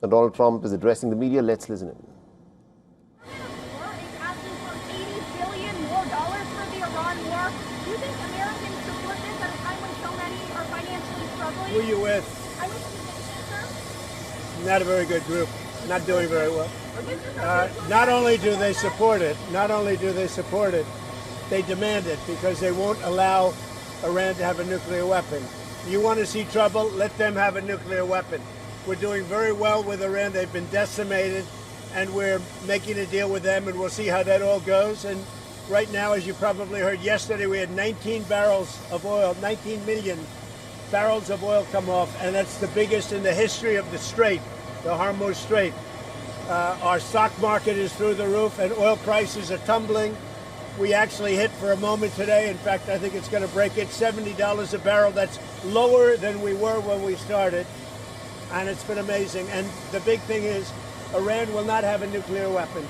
Donald Trump is addressing the media. Let's listen in. Is asking for $80 billion more for the Iran war. Do you think Americans support this at a time when so many are financially struggling? Who are you with? I'm with the nation, sir. Not a very good group. Not doing very well. Not only do they support it, they demand it because they won't allow Iran to have a nuclear weapon. You want to see trouble? Let them have a nuclear weapon. We're doing very well with Iran. They've been decimated, and we're making a deal with them, and we'll see how that all goes. And right now, as you probably heard yesterday, we had 19 barrels of oil, 19 million barrels of oil come off, and that's the biggest in the history of the Strait, the Hormuz Strait. Our stock market is through the roof, and oil prices are tumbling. We actually hit for a moment today. In fact, I think it's going to break it, $70 a barrel. That's lower than we were when we started, and it's been amazing. And the big thing is, Iran will not have a nuclear weapon.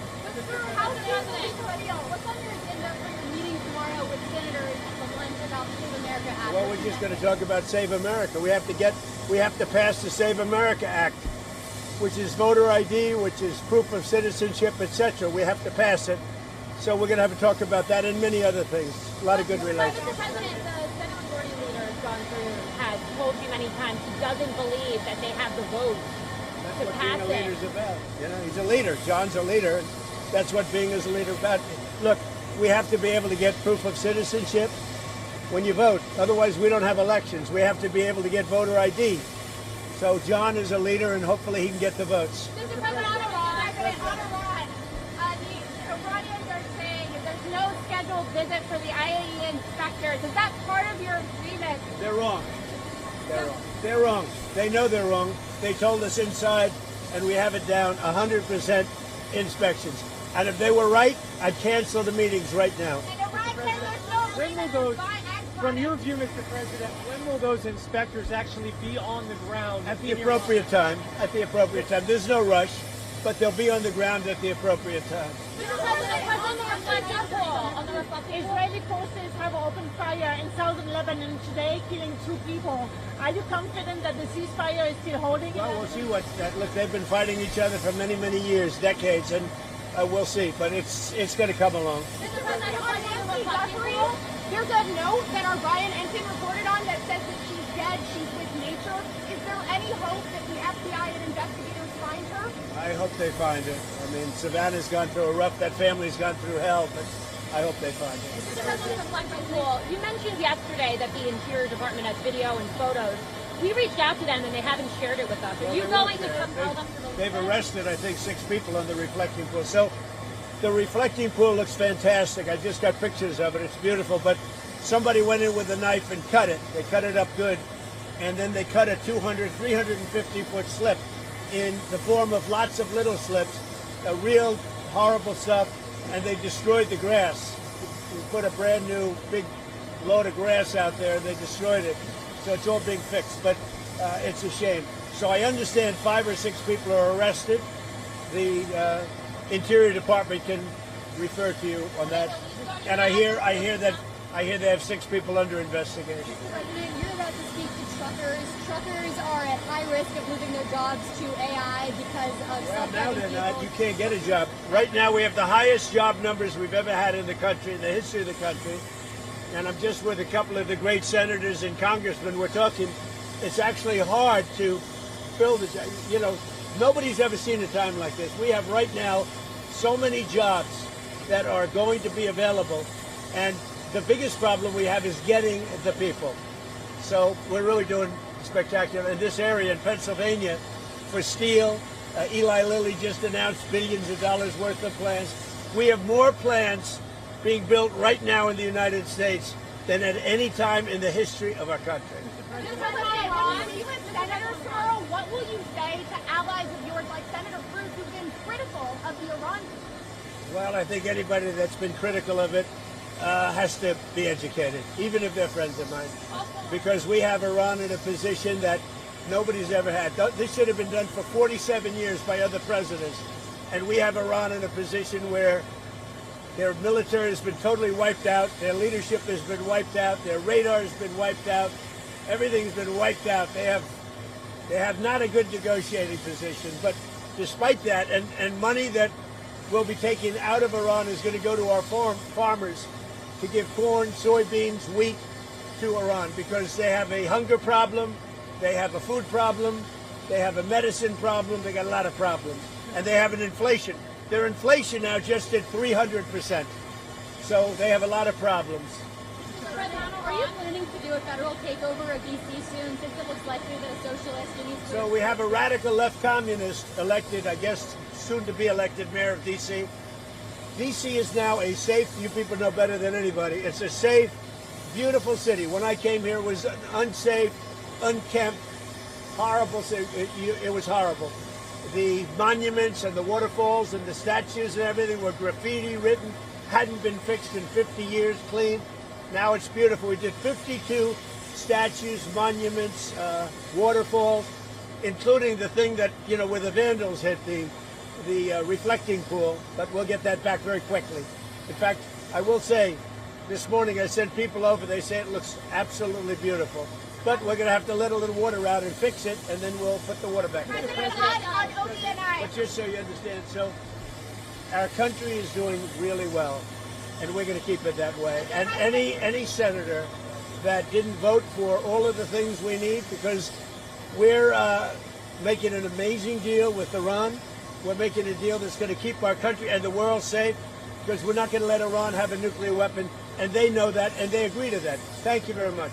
How does this deal? What's on your agenda for your meeting tomorrow with senators at the lunch about Save America Act? Well, we're just going to talk about Save America. We have to pass the Save America Act, which is voter ID, which is proof of citizenship, etc. We have to pass it. So we're going to have a talk about that and many other things. A lot of good relations. The President, the Senate Majority Leader, John has told you many times he doesn't believe that they have the votes to pass it. That's what being a leader's about. You know, he's a leader. John's a leader. That's what being as a leader about. Look, we have to be able to get proof of citizenship when you vote. Otherwise, we don't have elections. We have to be able to get voter ID. So John is a leader, and hopefully he can get the votes. Mr. President, on Iran, the Iranians are saying there's no scheduled visit for the IAEA inspectors. Is that part of your agreement? They're wrong. They're wrong. They know they're wrong. They told us inside, and we have it down, 100% inspections. And if they were right, I'd cancel the meetings right now. When will those, from your view, Mr. President, when will those inspectors actually be on the ground? At the appropriate time. At the appropriate time. There's no rush, but they'll be on the ground at the appropriate time. Israeli forces have opened fire in southern Lebanon today, killing 2 people. Are you confident that the ceasefire is still holding? Well, we'll see what that. Look, they've been fighting each other for many, many years, decades, and we'll see. But it's going to come along. Mr. President, on Nancy Guthrie, there's a note that our Ryan Ensign reported on that says that she's dead, she's with nature. Is there any hope that the FBI and investigators find her? I hope they find her. I mean, Savannah's gone through that family's gone through hell, but I hope they find her. Mr. President, reflecting pool. You mentioned yesterday that the Interior Department has video and photos. We reached out to them and they haven't shared it with us. Are you going to compel them to release They've it? arrested, I think, 6 people on the reflecting pool. So the reflecting pool looks fantastic. I just got pictures of it. It's beautiful. But somebody went in with a knife and cut it. They cut it up good. And then they cut a 350-foot slip in the form of lots of little slips, real horrible stuff, and they destroyed the grass. We put a brand new big load of grass out there, and they destroyed it. So it's all being fixed, but it's a shame. So I understand 5 or 6 people are arrested. The Interior Department can refer to you on that. And I hear they have 6 people under investigation. President, you're about to speak to truckers. Truckers are at high risk of losing their jobs to AI because of Well, now self-driving they're not. vehicles. You can't get a job. Right now we have the highest job numbers we've ever had in the country, in the history of the country. And I'm just with a couple of the great senators and congressmen. We're talking, it's actually hard to fill the job. You know, nobody's ever seen a time like this. We have right now so many jobs that are going to be available. And the biggest problem we have is getting the people. So we're really doing spectacular. In this area in Pennsylvania, for steel, Eli Lilly just announced billions of dollars worth of plants. We have more plants being built right now in the United States than at any time in the history of our country. Mr. President, when you with senators tomorrow, what will you say to allies of yours like Senator Cruz who've been critical of the Iran deal? Well, I think anybody that's been critical of it has to be educated, even if they're friends of mine, because we have Iran in a position that nobody's ever had. This should have been done for 47 years by other presidents, and we have Iran in a position where their military has been totally wiped out, their leadership has been wiped out, their radar has been wiped out, everything's been wiped out. They have They have not a good negotiating position. But despite that, and money that will be taken out of Iran is going to go to our farmers to give corn, soybeans, wheat to Iran, because they have a hunger problem, they have a food problem, they have a medicine problem, they got a lot of problems. And they have an inflation. Their inflation now just at 300%. So they have a lot of problems. Are you planning to do a federal takeover of D.C. soon, since it looks likely that a socialist needs to... So we have a radical left communist elected, I guess, soon to be elected mayor of D.C. D.C. is now a safe, you people know better than anybody, it's a safe, beautiful city. When I came here, it was unsafe, unkempt, horrible city. It was horrible. The monuments and the waterfalls and the statues and everything were graffiti written, hadn't been fixed in 50 years, clean. Now it's beautiful. We did 52 statues, monuments, waterfalls, including the thing that, you know, where the vandals hit, the reflecting pool, but we'll get that back very quickly. In fact, I will say, this morning I sent people over, they say it looks absolutely beautiful. But we're going to have to let a little water out and fix it, and then we'll put the water back in. But just so you understand, so our country is doing really well, and we're going to keep it that way. And any senator that didn't vote for all of the things we need, because we're making an amazing deal with Iran. We're making a deal that's going to keep our country and the world safe, because we're not going to let Iran have a nuclear weapon, and they know that, and they agree to that. Thank you very much.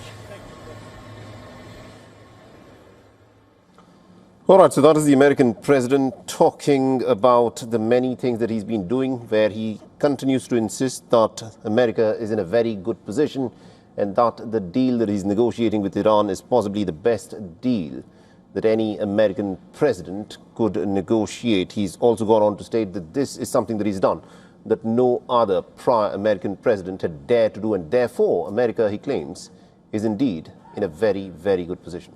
All right, so that is the American president talking about the many things that he's been doing, where he continues to insist that America is in a very good position and that the deal that he's negotiating with Iran is possibly the best deal that any American president could negotiate. He's also gone on to state that this is something that he's done that no other prior American president had dared to do, and therefore America, he claims, is indeed in a very, very good position.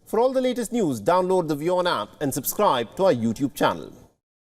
For all the latest news, download the WION app and subscribe to our YouTube channel.